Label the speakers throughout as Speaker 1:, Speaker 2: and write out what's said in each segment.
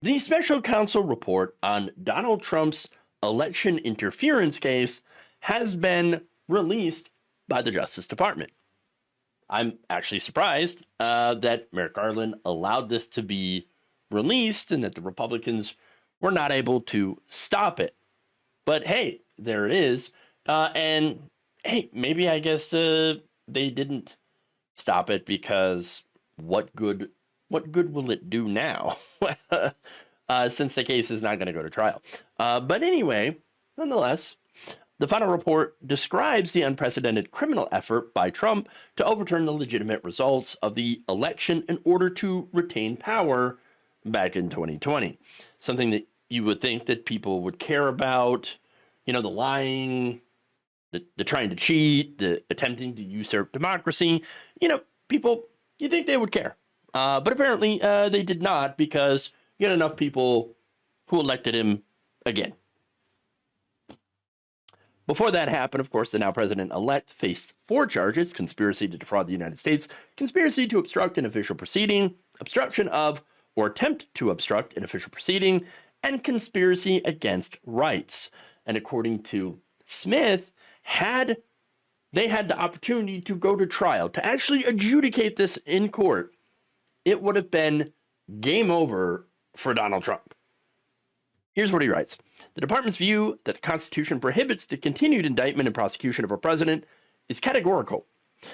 Speaker 1: The special counsel report on Donald Trump's election interference case has been released by the Justice Department. I'm actually surprised that Merrick Garland allowed this to be released and that the Republicans were not able to stop it. But hey, there it is. And hey, maybe I guess they didn't stop it because what good will it do now? Since the case is not going to go to trial. But anyway, nonetheless, the final report describes the unprecedented criminal effort by Trump to overturn the legitimate results of the election in order to retain power back in 2020. Something that you would think that people would care about, you know, the lying, the trying to cheat, the attempting to usurp democracy. You know, people, you think they would care. But apparently they did not, because you had enough people who elected him again. Before that happened, of course, the now president-elect faced 4 charges: conspiracy to defraud the United States, conspiracy to obstruct an official proceeding, obstruction of or attempt to obstruct an official proceeding, and conspiracy against rights. And according to Smith, had they had the opportunity to go to trial, to actually adjudicate this in court, it would have been game over for Donald Trump. Here's what he writes. The department's view that the Constitution prohibits the continued indictment and prosecution of a president is categorical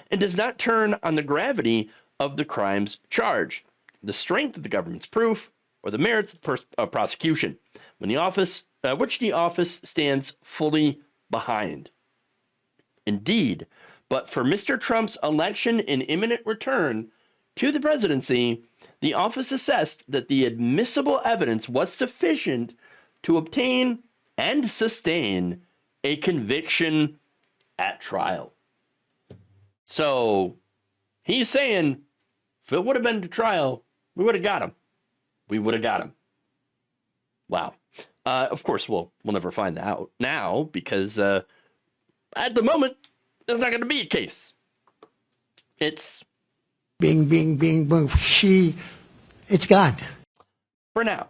Speaker 1: and does not turn on the gravity of the crimes charged, the strength of the government's proof, or the merits of prosecution, when the office, which the office stands fully behind. Indeed, but for Mr. Trump's election and imminent return to the presidency, the office assessed that the admissible evidence was sufficient to obtain and sustain a conviction at trial. So he's saying, if it would have been to trial, we would have got him. We would have got him. Wow. Of course, we'll never find out now, because at the moment, there's not going to be a case. It's
Speaker 2: bing, bing, bing, boom. It's gone.
Speaker 1: For now.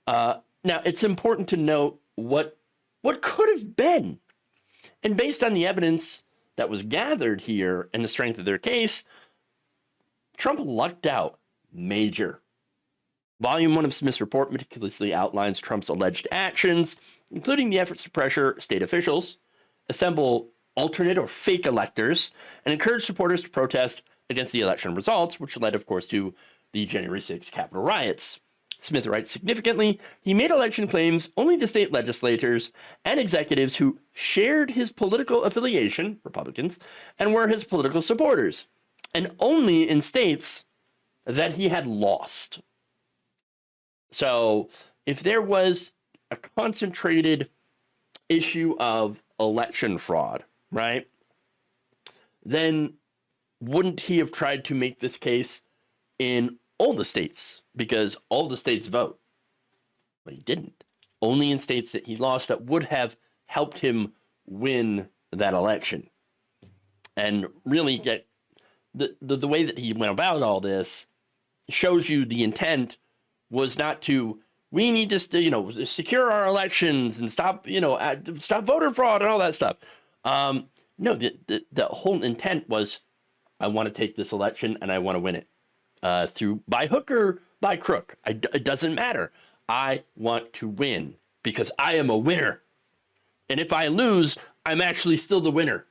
Speaker 1: Now, it's important to note what could have been. And based on the evidence that was gathered here and the strength of their case, Trump lucked out major. Volume 1 of Smith's report meticulously outlines Trump's alleged actions, including the efforts to pressure state officials, assemble alternate or fake electors, and encourage supporters to protest against the election results, which led, of course, to the January 6th Capitol riots. Smith writes, significantly, he made election claims only to state legislators and executives who shared his political affiliation, Republicans, and were his political supporters, and only in states that he had lost. So if there was a concentrated issue of election fraud, right, then wouldn't he have tried to make this case in all the states, because all the states vote? But he didn't. Only in states that he lost that would have helped him win that election. And really get the way that he went about all this shows you the intent was not to, we need to, you know, secure our elections and stop, you know, stop voter fraud and all that stuff. No, the whole intent was, I want to take this election and I want to win it. Through by hook or by crook. It doesn't matter. I want to win because I am a winner. And if I lose, I'm actually still the winner.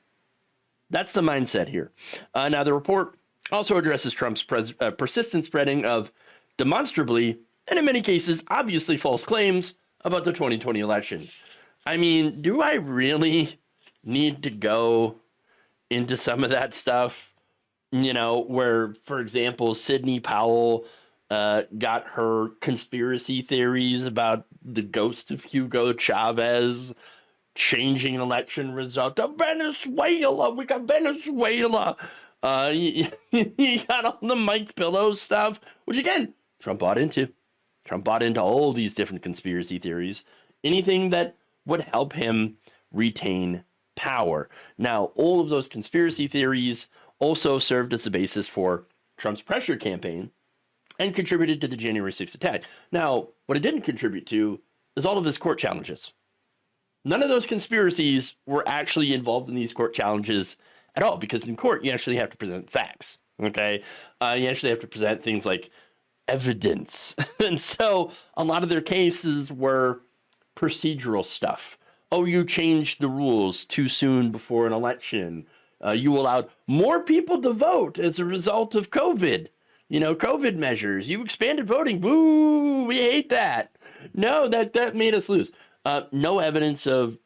Speaker 1: That's the mindset here. Now, the report also addresses Trump's persistent spreading of demonstrably, and in many cases, obviously false claims about the 2020 election. I mean, do I really need to go into some of that stuff? You know, where, for example, Sidney Powell got her conspiracy theories about the ghost of Hugo Chavez changing an election result of Venezuela. We got Venezuela. You got all the Mike Pillow stuff, which again, Trump bought into. Trump bought into all these different conspiracy theories. Anything that would help him retain power. Now, all of those conspiracy theories also served as the basis for Trump's pressure campaign and contributed to the January 6th attack. Now, what it didn't contribute to is all of his court challenges. None of those conspiracies were actually involved in these court challenges at all, because in court, you actually have to present facts, okay? You actually have to present things like evidence. And so a lot of their cases were procedural stuff. Oh, you changed the rules too soon before an election. You allowed more people to vote as a result of COVID. You know, COVID measures. You expanded voting. Boo, we hate that. No, that made us lose. No evidence of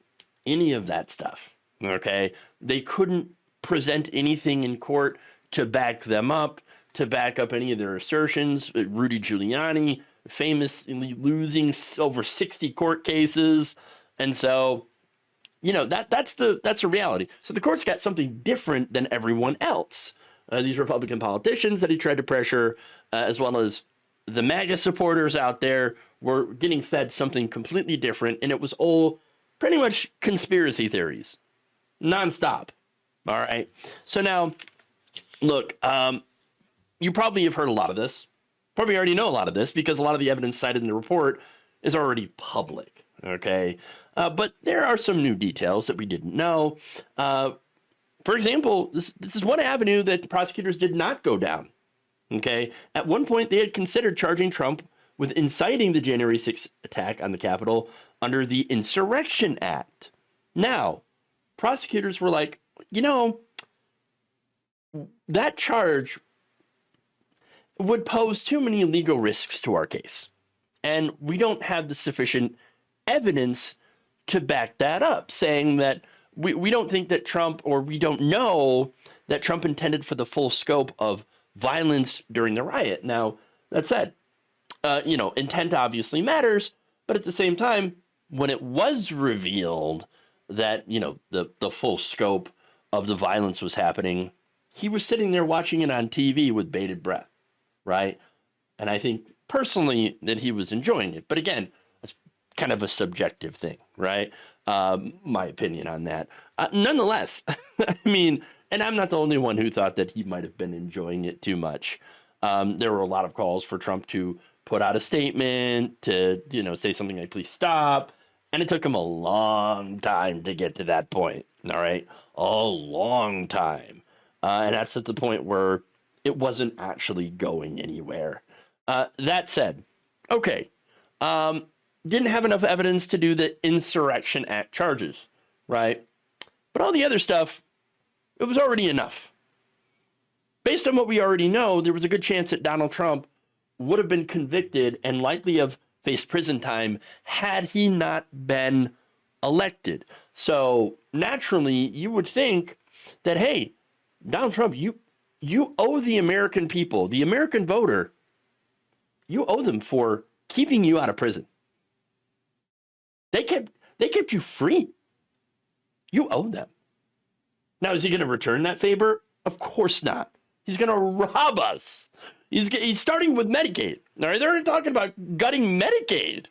Speaker 1: any of that stuff, okay? They couldn't present anything in court to back them up, to back up any of their assertions. Rudy Giuliani famously losing over 60 court cases. And so, you know, that's a reality. So the court's got something different than everyone else. These Republican politicians that he tried to pressure, as well as the MAGA supporters out there, were getting fed something completely different, and it was all pretty much conspiracy theories, nonstop. All right. So now, look, you probably have heard a lot of this. Probably already know a lot of this because a lot of the evidence cited in the report is already public. Okay. But there are some new details that we didn't know. For example, this is one avenue that the prosecutors did not go down. Okay. At one point, they had considered charging Trump with inciting the January 6th attack on the Capitol under the Insurrection Act. Now, prosecutors were like, you know, that charge would pose too many legal risks to our case. And we don't have the sufficient evidence to back that up, saying that we don't think that Trump, or we don't know that Trump intended for the full scope of violence during the riot. Now, that said, you know, intent obviously matters, but at the same time, when it was revealed that, you know, the full scope of the violence was happening, he was sitting there watching it on TV with bated breath, right? And I think personally that he was enjoying it. But again, it's kind of a subjective thing, right? My opinion on that. Nonetheless, I mean, and I'm not the only one who thought that he might have been enjoying it too much. There were a lot of calls for Trump to put out a statement, to, you know, say something like, please stop. And it took him a long time to get to that point, all right? A long time. And that's at the point where it wasn't actually going anywhere. That said, okay, didn't have enough evidence to do the Insurrection Act charges, right? But all the other stuff, it was already enough. Based on what we already know, there was a good chance that Donald Trump would have been convicted and likely have faced prison time had he not been elected. So naturally, you would think that, hey, Donald Trump, you owe the American people, the American voter, you owe them for keeping you out of prison. They kept you free. You owe them. Now, is he going to return that favor? Of course not. He's going to rob us. He's starting with Medicaid. All right, they're talking about gutting Medicaid.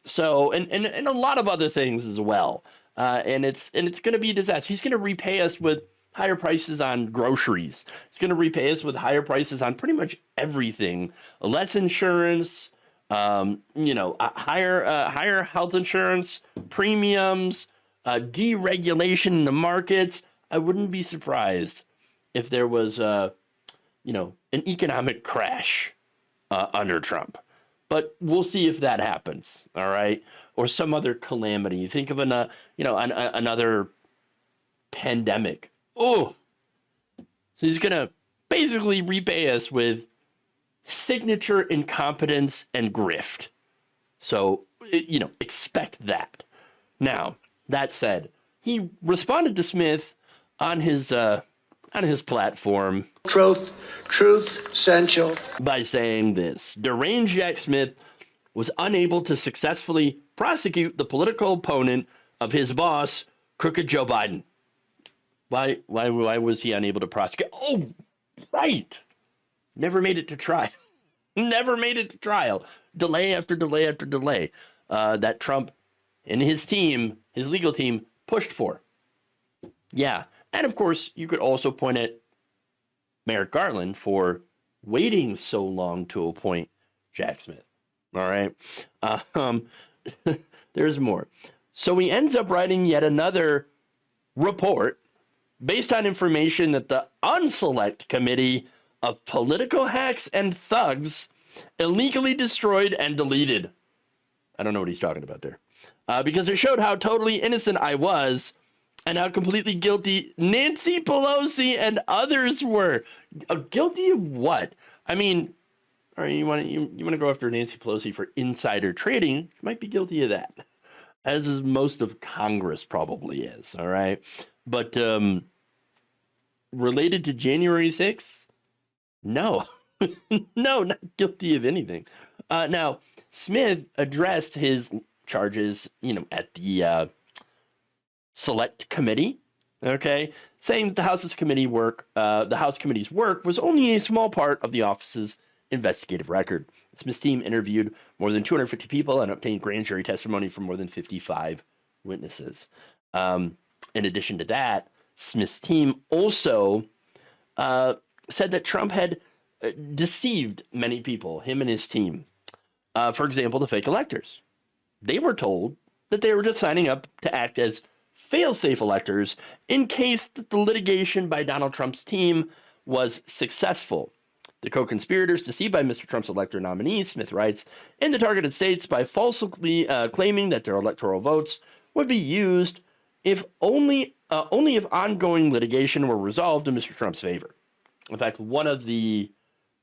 Speaker 1: So, and a lot of other things as well. And it's going to be a disaster. He's going to repay us with higher prices on groceries. It's going to repay us with higher prices on pretty much everything. Less insurance, you know, higher health insurance, premiums, deregulation in the markets. I wouldn't be surprised if there was, you know, an economic crash under Trump. But we'll see if that happens, all right? Or some other calamity. Think of another pandemic. Oh, so he's going to basically repay us with signature incompetence and grift. So, you know, expect that. Now, that said, he responded to Smith on his platform.
Speaker 2: Truth essential.
Speaker 1: By saying this: deranged Jack Smith was unable to successfully prosecute the political opponent of his boss, crooked Joe Biden. Why was he unable to prosecute? Oh, right. Never made it to trial. Never made it to trial. Delay after delay after delay. That Trump and his team, his legal team, pushed for. Yeah. And of course, you could also point at Merrick Garland for waiting so long to appoint Jack Smith. All right. Um, there's more. So he ends up writing yet another report based on information that the Unselect Committee of Political Hacks and Thugs illegally destroyed and deleted. I don't know what he's talking about there. Because it showed how totally innocent I was and how completely guilty Nancy Pelosi and others were. Guilty of what? I mean, all right, you want to go after Nancy Pelosi for insider trading? She might be guilty of that, as is most of Congress probably is. All right, but related to January 6th, no, no, not guilty of anything. Now, Smith addressed his charges, at the Select Committee, okay, saying that the House Committee's work was only a small part of the office's investigative record. Smith's team interviewed more than 250 people and obtained grand jury testimony from more than 55 witnesses. In addition to that, Smith's team also said that Trump had deceived many people, him and his team. For example, the fake electors. They were told that they were just signing up to act as fail-safe electors in case that the litigation by Donald Trump's team was successful. The co-conspirators deceived by Mr. Trump's elector nominees, Smith writes, in the targeted states by falsely claiming that their electoral votes would be used if only if ongoing litigation were resolved in Mr. Trump's favor. In fact, one of the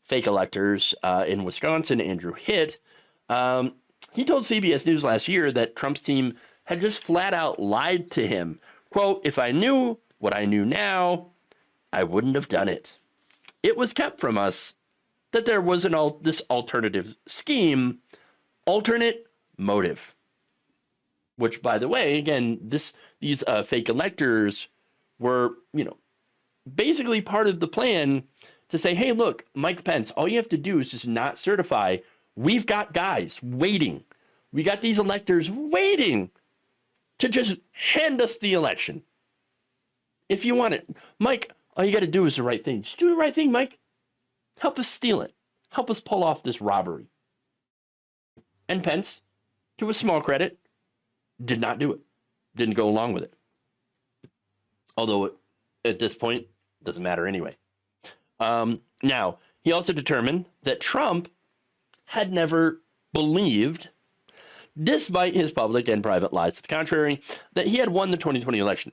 Speaker 1: fake electors in Wisconsin, Andrew Hitt, he told CBS News last year that Trump's team had just flat out lied to him. Quote, if I knew what I knew now, I wouldn't have done it. It was kept from us that there was this alternative scheme, alternate motive. Which, by the way, again, these fake electors were, basically part of the plan to say, hey, look, Mike Pence, all you have to do is just not certify. We've got guys waiting. We got these electors waiting to just hand us the election. If you want it, Mike, all you got to do is the right thing. Just do the right thing, Mike. Help us steal it. Help us pull off this robbery. And Pence, to his small credit, did not do it. Didn't go along with it. Although at this point, it doesn't matter anyway. Now, he also determined that Trump had never believed, despite his public and private lies to the contrary, that he had won the 2020 election,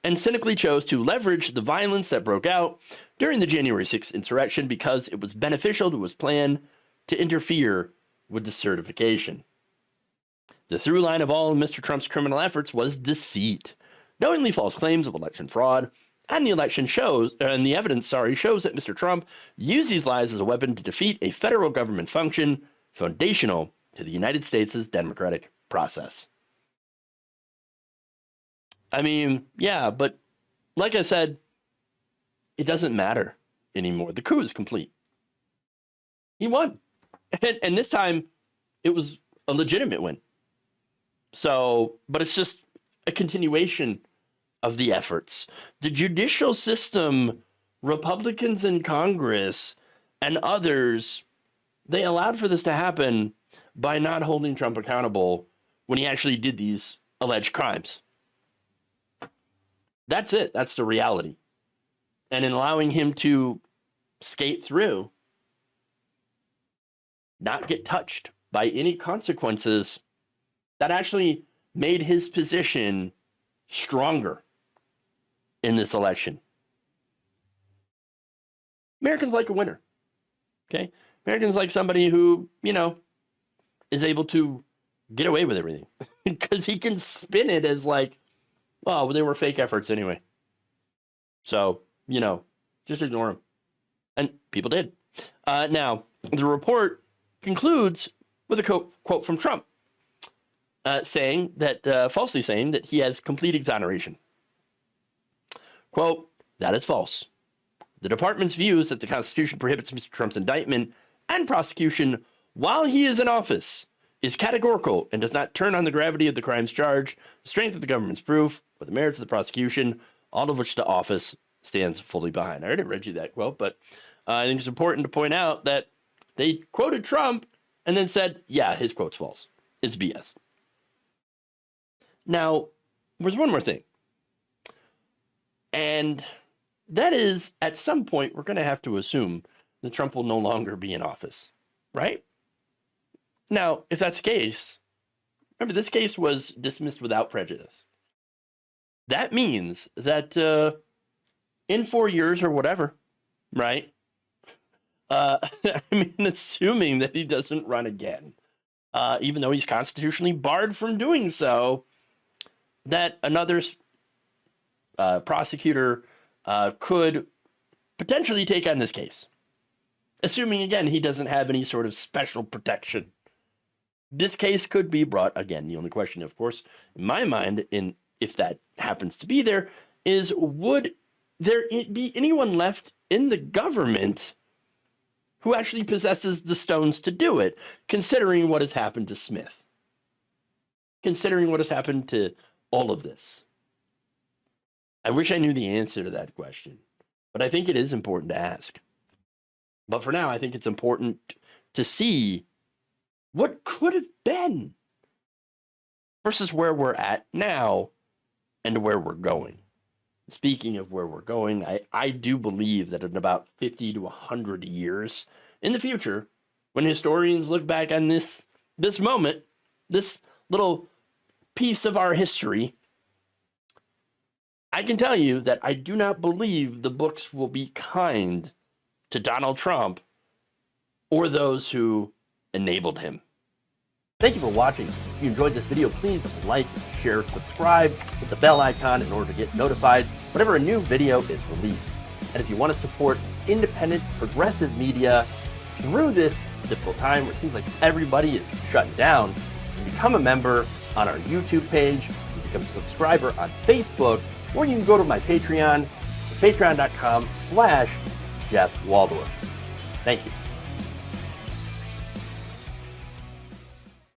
Speaker 1: and cynically chose to leverage the violence that broke out during the January 6th insurrection because it was beneficial to his plan to interfere with the certification. The through line of all of Mr. Trump's criminal efforts was deceit, knowingly false claims of election fraud, and the evidence shows that Mr. Trump used these lies as a weapon to defeat a federal government function foundational to the United States' democratic process. I mean, yeah, but like I said, it doesn't matter anymore. The coup is complete. He won. And this time, it was a legitimate win. So, but it's just a continuation of the efforts. The judicial system, Republicans in Congress, and others, they allowed for this to happen by not holding Trump accountable when he actually did these alleged crimes. That's it. That's the reality. And in allowing him to skate through, not get touched by any consequences, that actually made his position stronger in this election. Americans like a winner. Okay? Americans like somebody who, is able to get away with everything. Because he can spin it as like, well, they were fake efforts anyway. So, just ignore them. And people did. Now, the report concludes with a quote from Trump, falsely saying that he has complete exoneration. Quote, that is false. The department's view is that the Constitution prohibits Mr. Trump's indictment and prosecution while he is in office is categorical and does not turn on the gravity of the crimes charged, the strength of the government's proof, or the merits of the prosecution, all of which the office stands fully behind. I already read you that quote, but I think it's important to point out that they quoted Trump and then said, yeah, his quote's false. It's BS. Now, there's one more thing. And that is, at some point, we're going to have to assume that Trump will no longer be in office, right? Now, if that's the case, remember, this case was dismissed without prejudice. That means that in 4 years or whatever, right? I mean, assuming that he doesn't run again, even though he's constitutionally barred from doing so, that another prosecutor could potentially take on this case. Assuming, again, he doesn't have any sort of special protection. This case could be brought again. The only question, of course, in my mind, if that happens to be there, is would there be anyone left in the government who actually possesses the stones to do it, considering what has happened to Smith? Considering what has happened to all of this? I wish I knew the answer to that question, but I think it is important to ask. But for now, I think it's important to see what could have been versus where we're at now and where we're going. Speaking of where we're going, I do believe that in about 50 to 100 years in the future, when historians look back on this moment, this little piece of our history, I can tell you that I do not believe the books will be kind to Donald Trump or those who enabled him. Thank you for watching. If you enjoyed this video, please like, share, subscribe, hit the bell icon in order to get notified whenever a new video is released. And if you want to support independent, progressive media through this difficult time where it seems like everybody is shutting down, you can become a member on our YouTube page, you can become a subscriber on Facebook, or you can go to my Patreon. It's patreon.com/Jeff Waldorf. Thank you.